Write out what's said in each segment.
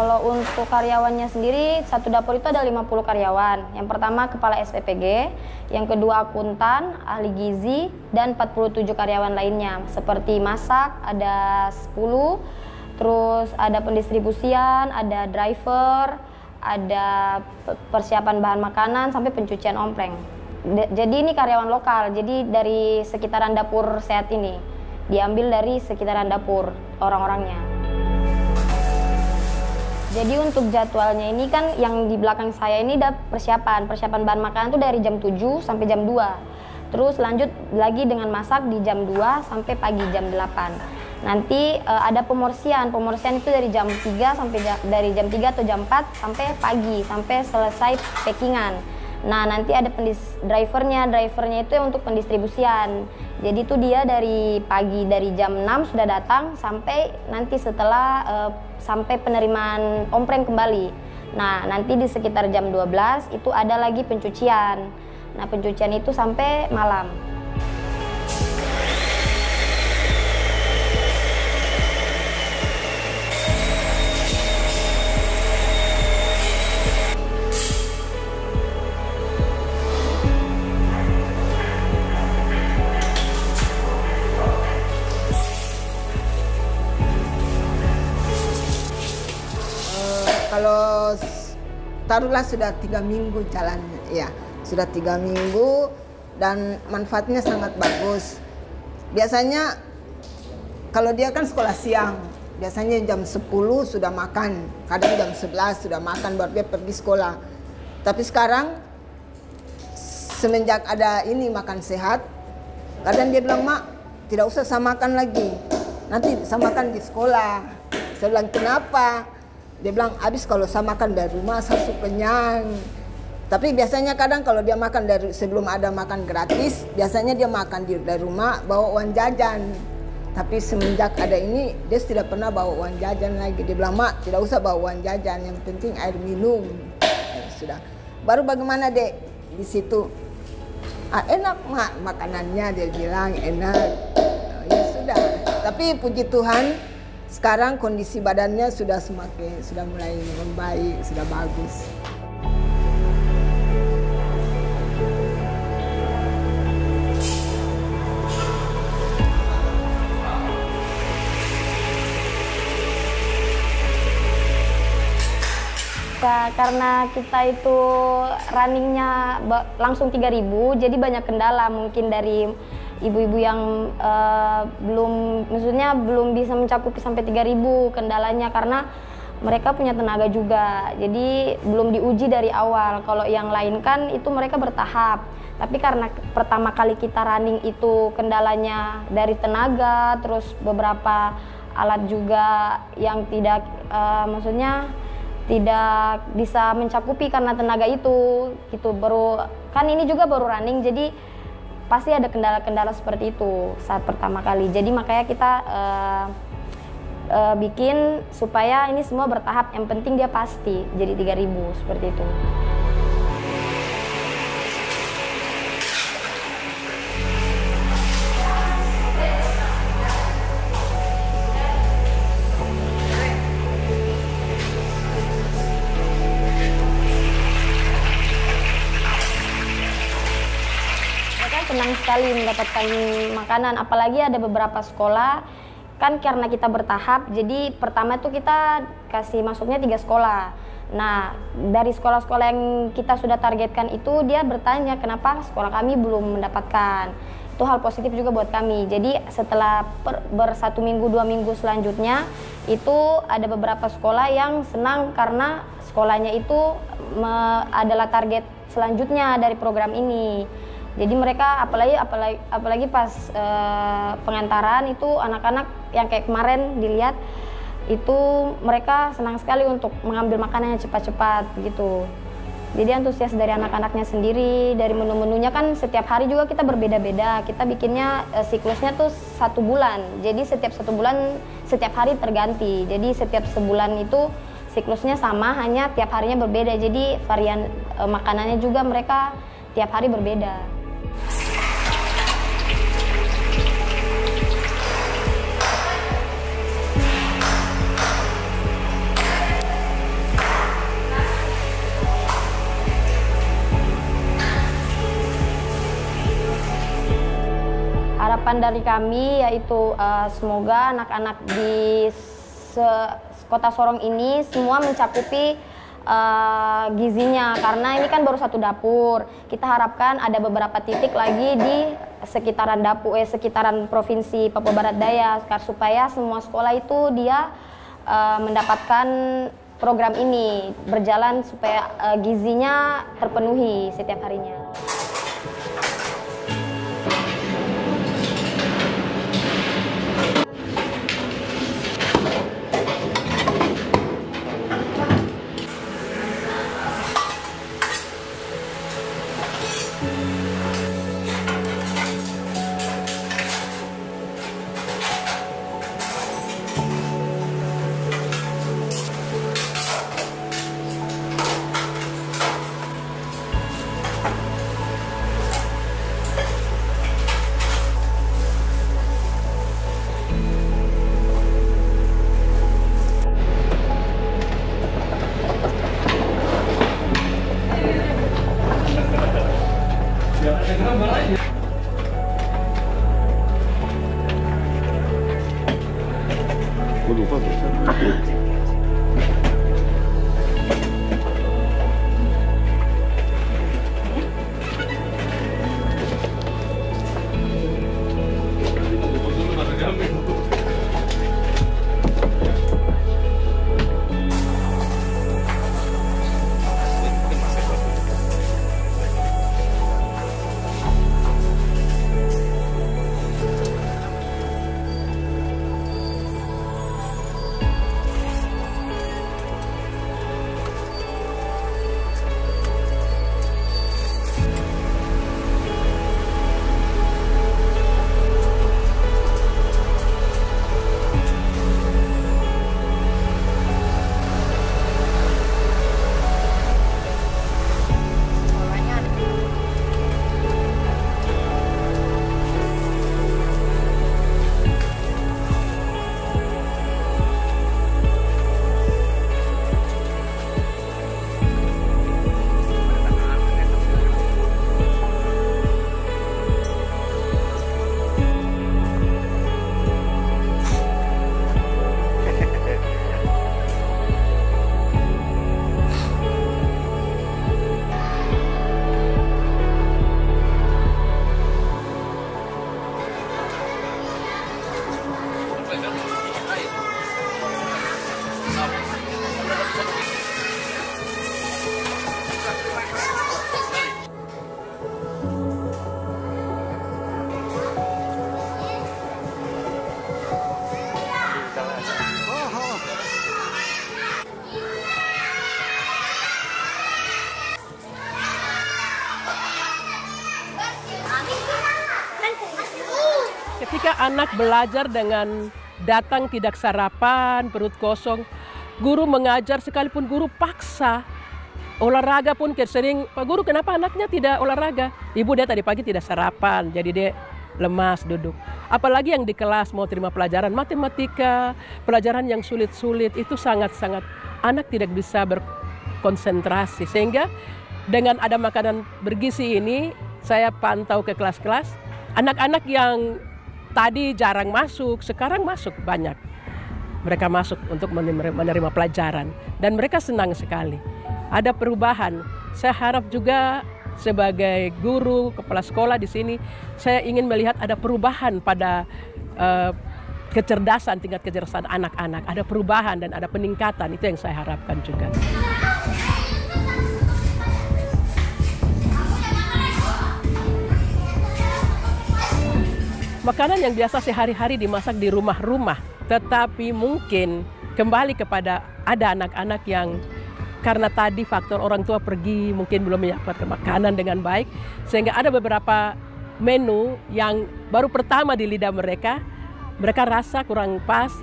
Kalau untuk karyawannya sendiri, satu dapur itu ada 50 karyawan. Yang pertama kepala SPPG, yang kedua akuntan, ahli gizi, dan 47 karyawan lainnya. Seperti masak, ada 10, terus ada pendistribusian, ada driver, ada persiapan bahan makanan, sampai pencucian ompreng. Jadi ini karyawan lokal, jadi dari sekitaran dapur sehat ini. Diambil dari sekitaran dapur orang-orangnya. Jadi untuk jadwalnya ini kan yang di belakang saya ini ada persiapan bahan makanan tuh dari jam 7 sampai jam 2. Terus lanjut lagi dengan masak di jam 2 sampai pagi jam 8. Nanti ada pemorsian itu dari jam 3 sampai dari jam 3 atau jam 4 sampai pagi, sampai selesai packingan. Nah, nanti ada drivernya itu untuk pendistribusian. Jadi itu dia dari pagi, dari jam 6 sudah datang sampai nanti setelah sampai penerimaan ompreng kembali. Nah, nanti di sekitar jam 12 itu ada lagi pencucian. Nah, pencucian itu sampai malam. Kalau taruhlah sudah 3 minggu jalannya, ya sudah 3 minggu dan manfaatnya sangat bagus. Biasanya kalau dia kan sekolah siang, biasanya jam 10 sudah makan, kadang jam 11 sudah makan baru dia pergi sekolah. Tapi sekarang semenjak ada ini makan sehat, kadang dia bilang, "Mak, tidak usah saya makan lagi, nanti saya makan di sekolah." Saya bilang, "Kenapa?" Dia bilang, "Habis kalau saya makan dari rumah saya sudah kenyang." Tapi biasanya kadang kalau dia makan dari sebelum ada makan gratis, biasanya dia makan dari rumah bawa uang jajan. Tapi semenjak ada ini dia tidak pernah bawa uang jajan lagi. Dia bilang, "Mak, tidak usah bawa uang jajan, yang penting air minum." Ya, sudah. Baru bagaimana, Dek? Di situ, "Enak, Mak, makanannya," dia bilang, "enak." Ya sudah. Tapi puji Tuhan, sekarang kondisi badannya sudah mulai membaik, sudah bagus. Ya, karena kita itu runningnya langsung 3.000, jadi banyak kendala mungkin dari ibu-ibu yang belum bisa mencakupi sampai 3.000 kendalanya, karena mereka punya tenaga juga, jadi belum diuji dari awal. Kalau yang lain kan itu mereka bertahap, tapi karena pertama kali kita running itu kendalanya dari tenaga, terus beberapa alat juga yang tidak tidak bisa mencakupi karena tenaga itu, gitu. Kan ini juga baru running, jadi pasti ada kendala-kendala seperti itu saat pertama kali. Jadi makanya kita bikin supaya ini semua bertahap, yang penting dia pasti jadi 3.000 seperti itu. Senang sekali mendapatkan makanan, apalagi ada beberapa sekolah kan karena kita bertahap. Jadi pertama tuh kita kasih masuknya 3 sekolah. Nah, dari sekolah-sekolah yang kita sudah targetkan itu dia bertanya kenapa sekolah kami belum mendapatkan. Itu hal positif juga buat kami. Jadi setelah ber1 minggu 2 minggu selanjutnya itu ada beberapa sekolah yang senang karena sekolahnya itu adalah target selanjutnya dari program ini. Jadi mereka apalagi pas pengantaran itu anak-anak yang kayak kemarin dilihat itu mereka senang sekali untuk mengambil makanannya cepat-cepat gitu. Jadi antusias dari anak-anaknya sendiri, dari menu-menunya kan setiap hari juga kita berbeda-beda. Kita bikinnya siklusnya tuh 1 bulan. Jadi setiap 1 bulan setiap hari terganti. Jadi setiap sebulan itu siklusnya sama, hanya tiap harinya berbeda. Jadi varian makanannya juga mereka tiap hari berbeda. harapan dari kami yaitu semoga anak-anak di Kota Sorong ini semua mencakupi gizinya, karena ini kan baru satu dapur. Kita harapkan ada beberapa titik lagi di sekitaran sekitaran provinsi Papua Barat Daya, supaya semua sekolah itu dia mendapatkan program ini berjalan supaya gizinya terpenuhi setiap harinya. Ketika anak belajar dengan datang tidak sarapan, perut kosong, guru mengajar sekalipun guru paksa, olahraga pun sering, Pak Guru kenapa anaknya tidak olahraga? Ibu dia tadi pagi tidak sarapan, jadi dia lemas duduk. Apalagi yang di kelas mau terima pelajaran matematika, pelajaran yang sulit-sulit, itu sangat-sangat anak tidak bisa berkonsentrasi. Sehingga dengan ada makanan bergizi ini, saya pantau ke kelas-kelas, anak-anak yang tadi jarang masuk, sekarang masuk banyak. Mereka masuk untuk menerima pelajaran dan mereka senang sekali. Ada perubahan. Saya harap juga sebagai guru, kepala sekolah di sini, saya ingin melihat ada perubahan pada kecerdasan, tingkat kecerdasan anak-anak. Ada perubahan dan ada peningkatan, itu yang saya harapkan juga. Makanan yang biasa sehari-hari dimasak di rumah-rumah, tetapi mungkin kembali kepada ada anak-anak yang karena tadi faktor orang tua pergi mungkin belum menyiapkan makanan dengan baik, sehingga ada beberapa menu yang baru pertama di lidah mereka rasa kurang pas.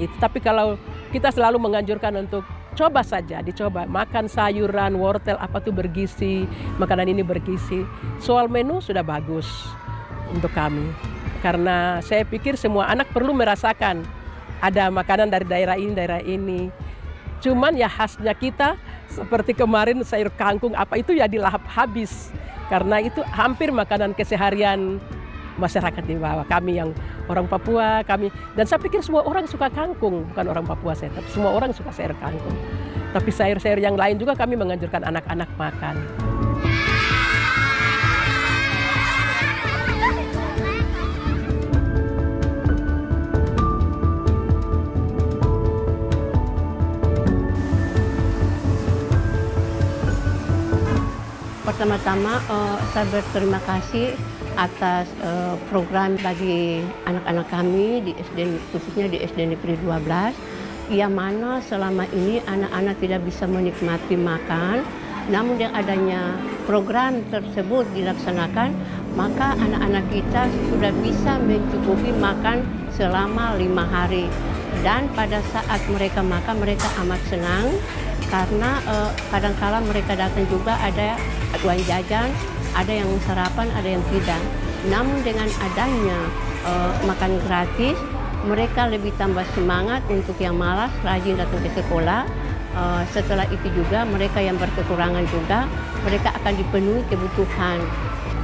Itu. Tapi kalau kita selalu menganjurkan untuk coba saja, dicoba makan sayuran, wortel, apa tuh bergizi, makanan ini bergizi. Soal menu sudah bagus untuk kami. Karena saya pikir semua anak perlu merasakan ada makanan dari daerah ini. Cuman ya khasnya kita seperti kemarin sayur kangkung apa itu ya dilahap habis. Karena itu hampir makanan keseharian masyarakat di bawah. Kami yang orang Papua, dan saya pikir semua orang suka kangkung, bukan orang Papua saya, tapi semua orang suka sayur kangkung. Tapi sayur-sayur yang lain juga kami menganjurkan anak-anak makan. Pertama-tama saya berterima kasih atas program bagi anak-anak kami di SD, khususnya di SD Negeri 12, yang mana selama ini anak-anak tidak bisa menikmati makan. Namun dengan adanya program tersebut dilaksanakan, maka anak-anak kita sudah bisa mencukupi makan selama 5 hari. Dan pada saat mereka makan, mereka amat senang karena kadang-kala mereka datang juga ada uang jajan, ada yang sarapan, ada yang tidak. Namun dengan adanya makan gratis, mereka lebih tambah semangat untuk yang malas, rajin datang ke sekolah. Setelah itu juga mereka yang berkekurangan juga, mereka akan dipenuhi kebutuhan.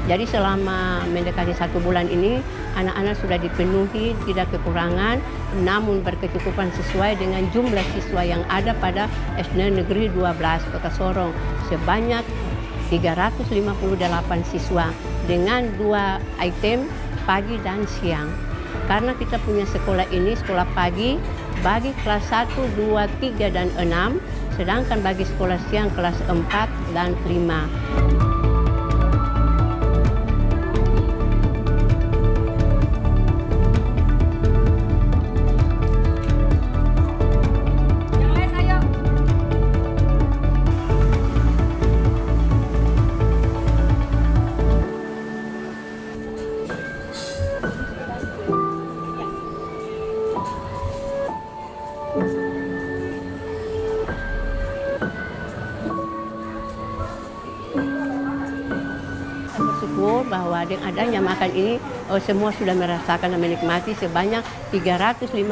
Jadi selama mendekati 1 bulan ini, anak-anak sudah dipenuhi, tidak kekurangan, namun berkecukupan sesuai dengan jumlah siswa yang ada pada SD Negeri 12 Kota Sorong. Sebanyak 358 siswa dengan 2 item pagi dan siang. Karena kita punya sekolah ini, sekolah pagi, bagi kelas 1, 2, 3, dan 6, sedangkan bagi sekolah siang kelas 4 dan 5. Bahwa dengan adanya makan ini semua sudah merasakan dan menikmati sebanyak 358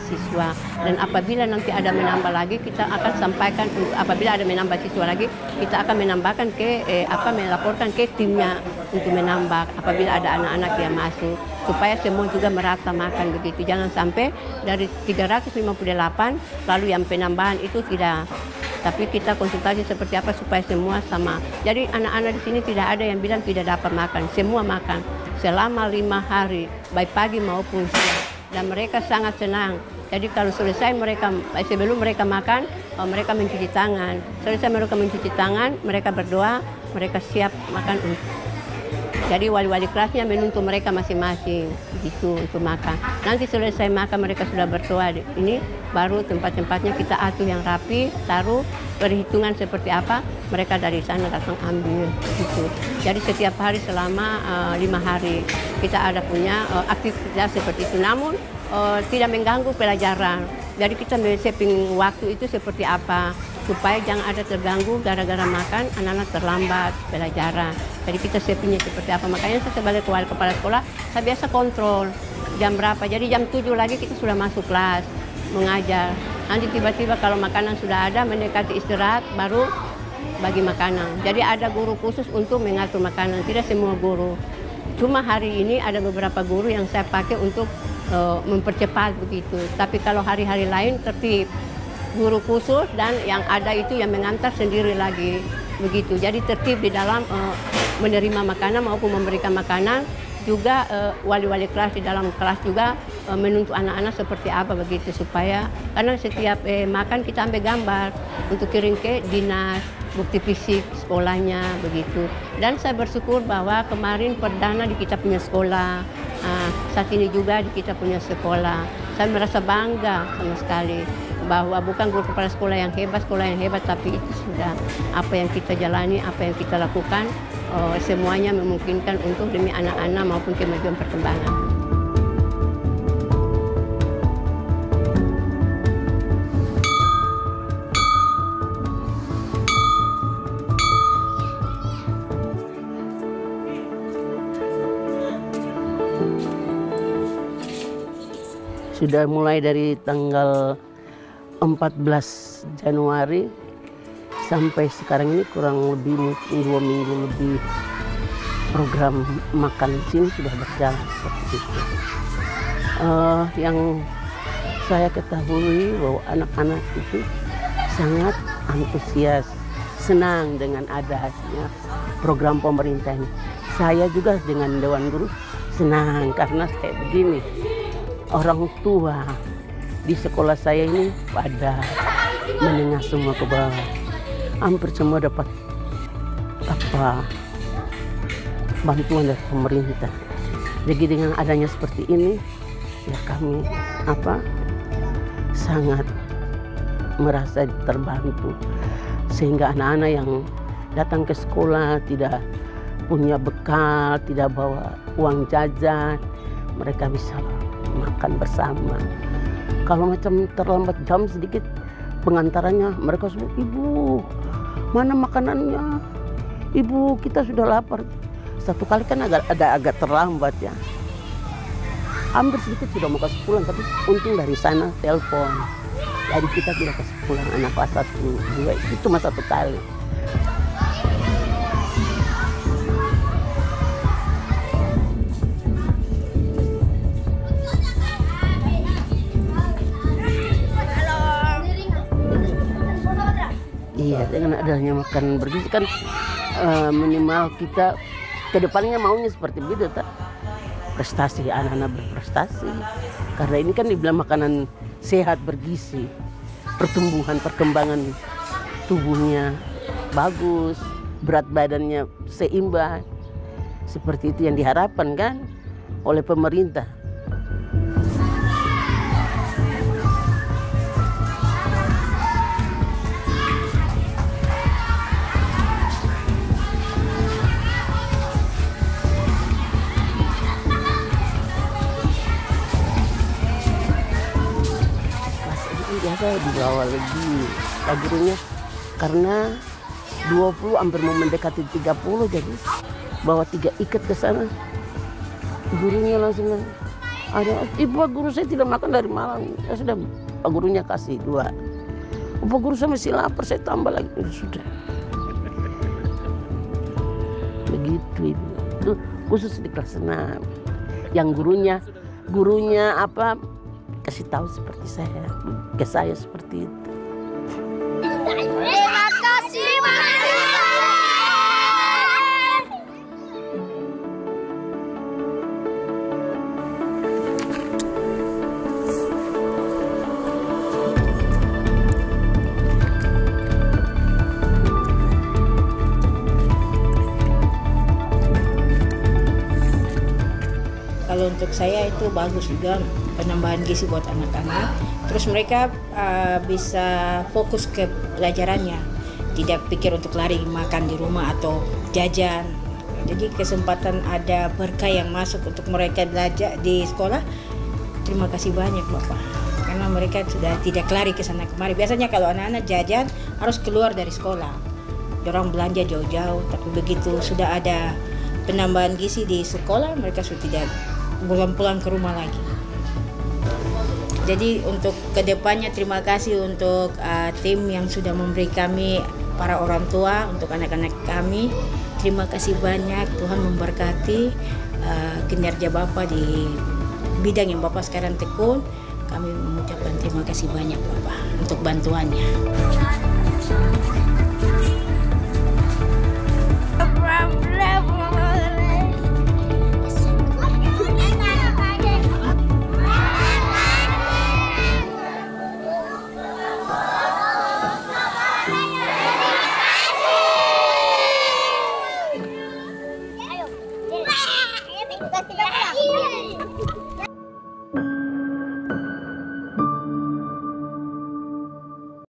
siswa. Dan apabila nanti ada menambah lagi, kita akan sampaikan, apabila ada menambah siswa lagi, kita akan menambahkan melaporkan ke timnya untuk menambah apabila ada anak-anak yang masuk, supaya semua juga merata makan begitu. Jangan sampai dari 358 lalu yang penambahan itu tidak. Tapi kita konsultasi seperti apa supaya semua sama. Jadi anak-anak di sini tidak ada yang bilang tidak dapat makan. Semua makan selama 5 hari, baik pagi maupun siang. Dan mereka sangat senang. Jadi kalau selesai sebelum mereka makan, mereka mencuci tangan. Selesai mereka mencuci tangan, mereka berdoa, mereka siap makan. Jadi wali-wali kelasnya menuntut mereka masing-masing gitu untuk makan. Nanti selesai makan mereka sudah berdoa. Ini baru tempat-tempatnya kita atur yang rapi, taruh perhitungan seperti apa, mereka dari sana datang ambil gitu. Jadi setiap hari selama 5 hari kita ada punya aktivitas seperti itu. Namun tidak mengganggu pelajaran. Jadi kita men-setting waktu itu seperti apa, supaya jangan ada terganggu gara-gara makan, anak-anak terlambat pelajaran. Jadi kita settingnya seperti apa. Makanya saya sebagai kepala sekolah, saya biasa kontrol jam berapa. Jadi jam 7 lagi kita sudah masuk kelas, mengajar. Nanti tiba-tiba kalau makanan sudah ada, mendekati istirahat, baru bagi makanan. Jadi ada guru khusus untuk mengatur makanan, tidak semua guru. Cuma hari ini ada beberapa guru yang saya pakai untuk mempercepat begitu. Tapi kalau hari-hari lain tertib, guru khusus dan yang ada itu yang mengantar sendiri lagi begitu. Jadi tertib di dalam menerima makanan maupun memberikan makanan. Juga wali-wali kelas di dalam kelas juga menuntut anak-anak seperti apa begitu, supaya karena setiap makan kita ambil gambar untuk kirim ke dinas, bukti fisik sekolahnya begitu. Dan saya bersyukur bahwa kemarin perdana di kita punya sekolah, saat ini juga di kita punya sekolah. Saya merasa bangga sama sekali bahwa bukan guru kepala sekolah yang hebat, tapi itu sudah apa yang kita jalani, apa yang kita lakukan, semuanya memungkinkan untuk demi anak-anak maupun kemajuan perkembangan. Sudah mulai dari tanggal 14 Januari sampai sekarang ini kurang lebih 2 minggu lebih. program makan di sini sudah berjalan seperti itu. Yang saya ketahui bahwa anak-anak itu sangat antusias, senang dengan adanya program pemerintah ini. Saya juga dengan Dewan Guru senang karena kayak begini, orang tua di sekolah saya ini pada menengah semua ke bawah, hampir semua dapat bantuan dari pemerintah. Jadi dengan adanya seperti ini, ya kami sangat merasa terbantu, sehingga anak-anak yang datang ke sekolah tidak punya bekal, tidak bawa uang jajan, mereka bisa makan bersama. Kalau macam terlambat jam sedikit pengantarannya, mereka sudah, "Ibu, mana makanannya? Ibu, kita sudah lapar." Satu kali kan agak terlambat ya. Hampir sedikit sudah mau kasih pulang, tapi untung dari sana telepon. Jadi kita tidak kasih pulang anak kelas 1, 2, itu cuma satu kali. Iya, dengan adanya makan bergizi kan minimal kita kedepannya maunya seperti begitu, tak? Prestasi, anak-anak berprestasi. Karena ini kan dibilang makanan sehat bergizi, perkembangan tubuhnya bagus, berat badannya seimbang. Seperti itu yang diharapkan kan oleh pemerintah. Biasa dibawa lagi Pak gurunya, karena 20 hampir mau mendekati 30, jadi bawa 3 ikat ke sana. Gurunya langsung ada, "Ibu, Pak Guru, saya tidak makan dari malam." Ya sudah, Pak gurunya kasih 2. "Oh, Pak Guru, saya masih lapar, saya tambah lagi." Ya sudah. Begitu Ibu. Itu khusus di kelas 6. Yang gurunya kasih tahu seperti saya, ke saya seperti itu. Terima kasih, Kalau untuk saya itu bagus juga penambahan gizi buat anak-anak. Terus mereka bisa fokus ke pelajarannya, tidak pikir untuk lari makan di rumah atau jajan. Jadi kesempatan ada berkah yang masuk untuk mereka belajar di sekolah. Terima kasih banyak Bapak, karena mereka sudah tidak lari ke sana kemari. Biasanya kalau anak-anak jajan harus keluar dari sekolah, dorong belanja jauh-jauh. Tapi begitu sudah ada penambahan gizi di sekolah, mereka sudah tidak pulang ke rumah lagi. Jadi untuk kedepannya terima kasih untuk tim yang sudah memberi kami, para orang tua, untuk anak-anak kami. Terima kasih banyak, Tuhan memberkati kinerja Bapak di bidang yang Bapak sekarang tekun. Kami mengucapkan terima kasih banyak Bapak untuk bantuannya. Ayo,